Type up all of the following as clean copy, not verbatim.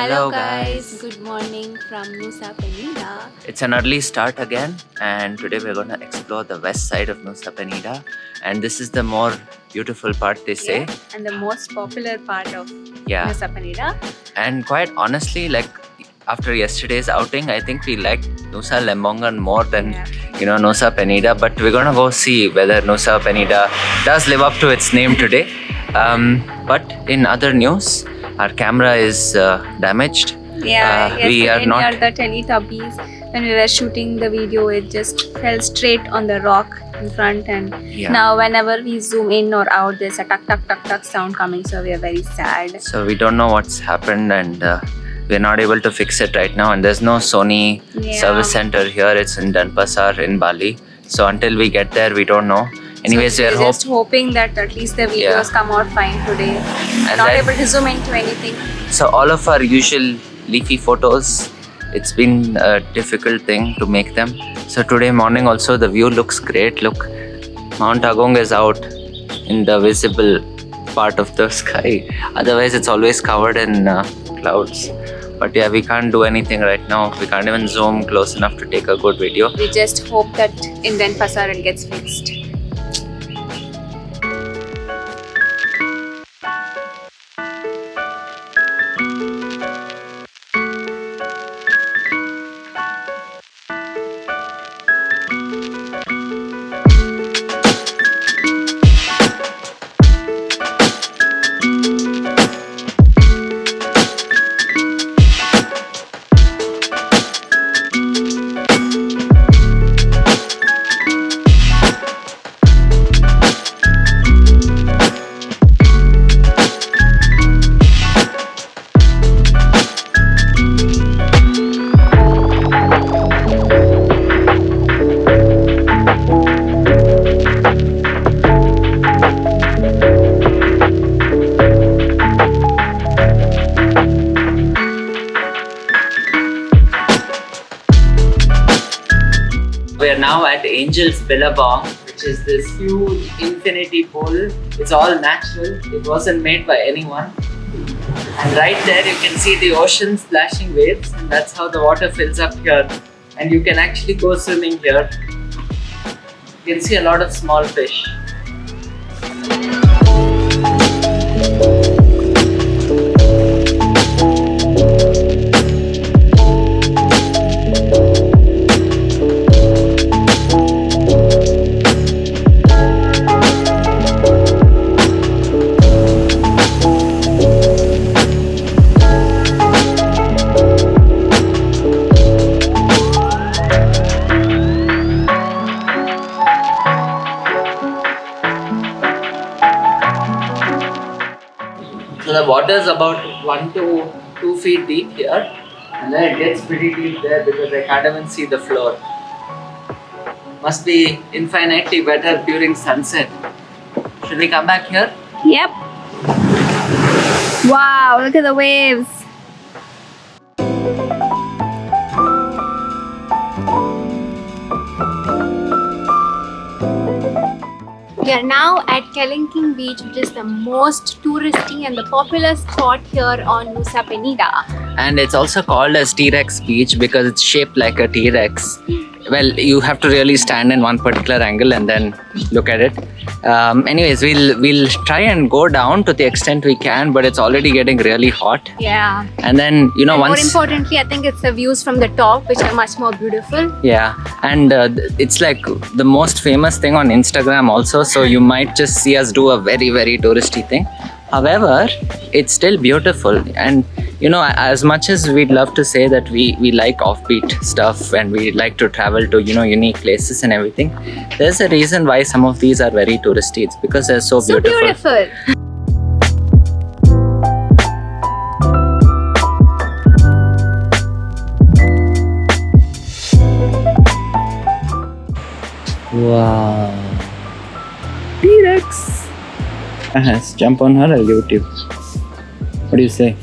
Hello guys, good morning from Nusa Penida. It's an early start again, and today we're going to explore the west side of Nusa Penida, and this is the more beautiful part, they say. Yeah, and the most popular part of Yeah. Nusa Penida. And quite honestly, like after yesterday's outing, I think we like Nusa Lembongan more than Nusa Penida, but we're gonna go see whether Nusa Penida does live up to its name today. But in other news, our camera is damaged. Yeah, we are not near the Teletubbies. When we were shooting the video, it just fell straight on the rock in front, and now whenever we zoom in or out, there's a tuck tuck tuck tuck sound coming, so we are very sad. So we don't know what's happened, and we're not able to fix it right now, and there's no Sony service center here. It's in Denpasar in Bali, so until we get there we don't know. Anyways, so we're just hoping that at least the videos come out fine today. And not able to zoom into anything. So all of our usual leafy photos, it's been a difficult thing to make them. So today morning also the view looks great. Look, Mount Agong is out in the visible part of the sky. Otherwise it's always covered in clouds. But yeah, we can't do anything right now. We can't even zoom close enough to take a good video. We just hope that in Denpasar it gets fixed. We are now at Angel's Billabong, which is this huge infinity pool. It's all natural. It wasn't made by anyone. And right there you can see the ocean splashing waves, and that's how the water fills up here. And you can actually go swimming here. You can see a lot of small fish. So the water is about 1 to 2 feet deep here, and then it gets pretty deep there because I can't even see the floor. Must be infinitely better during sunset. Should we come back here? Yep. Wow, look at the waves. We are now at Kelinking Beach, which is the most touristy and the popular spot here on Nusa Penida. And it's also called as T-Rex Beach because it's shaped like a T-Rex. Well, you have to really stand in one particular angle and then look at it. Anyways, we'll try and go down to the extent we can, but it's already getting really hot. Yeah. And then, and more importantly, I think it's the views from the top, which are much more beautiful. Yeah, and it's like the most famous thing on Instagram also, so you might just see us do a very, very touristy thing. However, it's still beautiful, and as much as we'd love to say that we like offbeat stuff and we like to travel to unique places and everything, there's a reason why some of these are very touristy. It's because they're so beautiful. Wow, T-Rex. Let's jump on her, I'll give it to you. What do you say?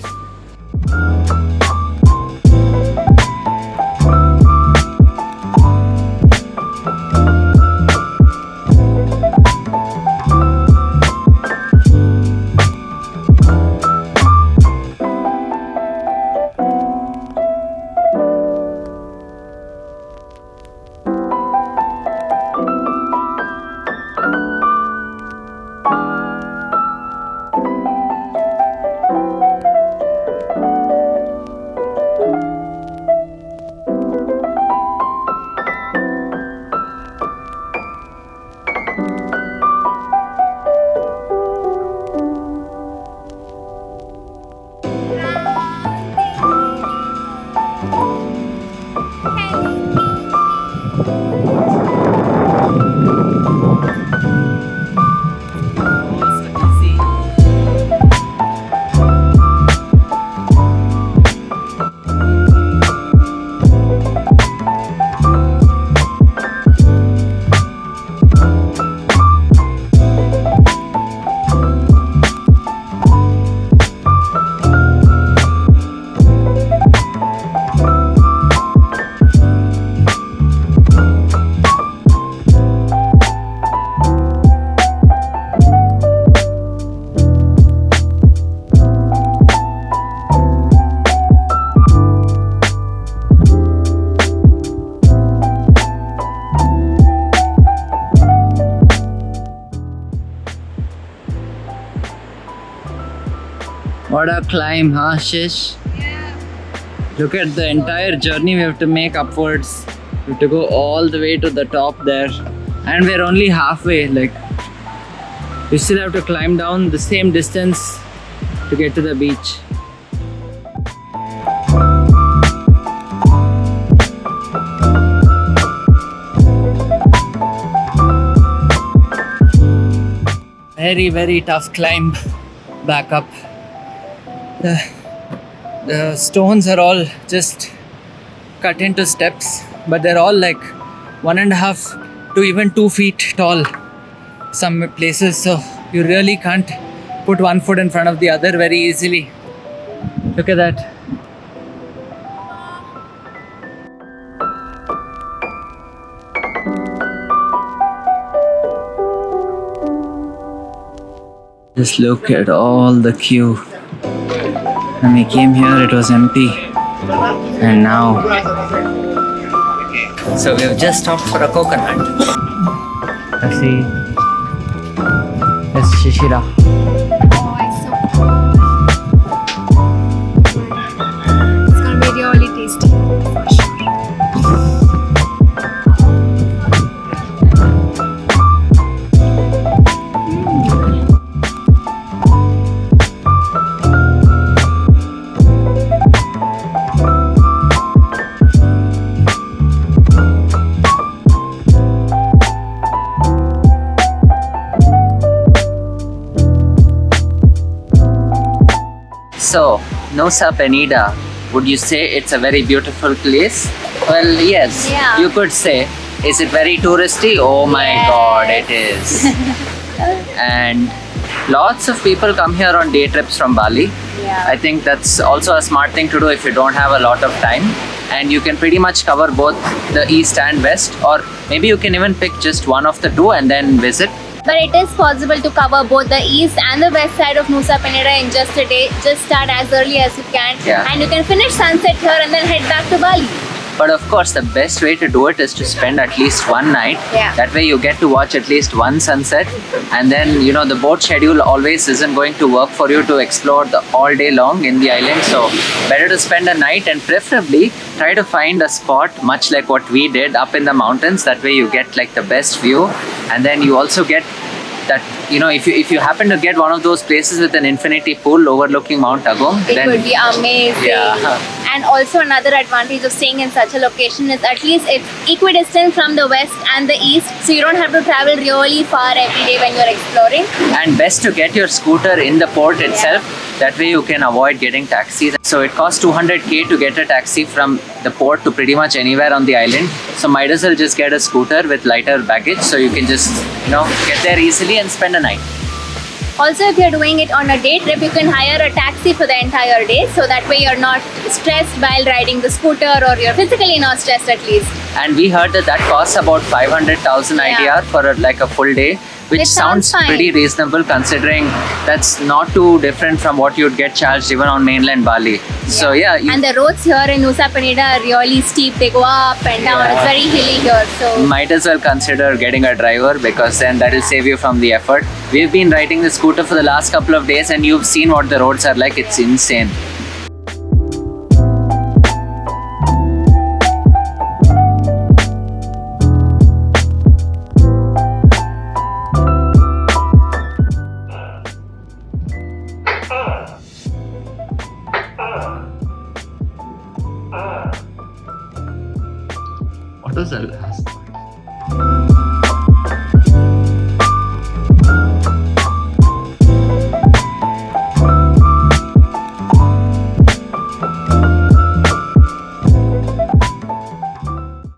What a climb, huh, Shish? Yeah. Look at the entire journey we have to make upwards. We have to go all the way to the top there. And we're only halfway. Like, we still have to climb down the same distance to get to the beach. Very, very tough climb back up. The stones are all just cut into steps, but they're all like 1.5 to even 2 feet tall. Some places, so you really can't put one foot in front of the other very easily. Look at that. Just look at all the queue. When we came here, it was empty. And now. So we've just stopped for a coconut. Let's see. Yes, Shishira. Oh, it's so cool. It's gonna be really tasty for sure. So, Nusa Penida, would you say it's a very beautiful place? Well, yes, Yeah. you could say. Is it very touristy? Oh my Yes. god, it is. And lots of people come here on day trips from Bali. Yeah. I think that's also a smart thing to do if you don't have a lot of time. And you can pretty much cover both the east and west, or maybe you can even pick just one of the two and then visit. But it is possible to cover both the east and the west side of Nusa Penida in just a day. Just start as early as you can. Yeah. And you can finish sunset here and then head back to Bali. But of course, the best way to do it is to spend at least one night. Yeah. That way you get to watch at least one sunset. And then, you know, the boat schedule always isn't going to work for you to explore the all day long in the island. So better to spend a night and preferably try to find a spot much like what we did up in the mountains. That way you get like the best view. And then you also get that, you know, if you happen to get one of those places with an infinity pool overlooking Mount Agong, It then would be amazing. Yeah. And also another advantage of staying in such a location is at least it's equidistant from the west and the east. So you don't have to travel really far every day when you're exploring. and best to get your scooter in the port itself. That way you can avoid getting taxis. So it costs 200k to get a taxi from the port to pretty much anywhere on the island. So might as well just get a scooter with lighter baggage so you can just, you know, get there easily and spend a night. Also, if you're doing it on a day trip, you can hire a taxi for the entire day. So that way you're not stressed while riding the scooter, or you're physically not stressed at least. And we heard that costs about 500,000 Yeah. IDR for like a full day, which It sounds fine. pretty reasonable considering that's not too different from what you'd get charged even on mainland Bali. So yeah, And the roads here in Nusa Penida are really steep. They go up and down. Yeah. It's very hilly here. So might as well consider getting a driver, because then that will save you from the effort. We've been riding the scooter for the last couple of days and you've seen what the roads are like. It's insane. What was the last one?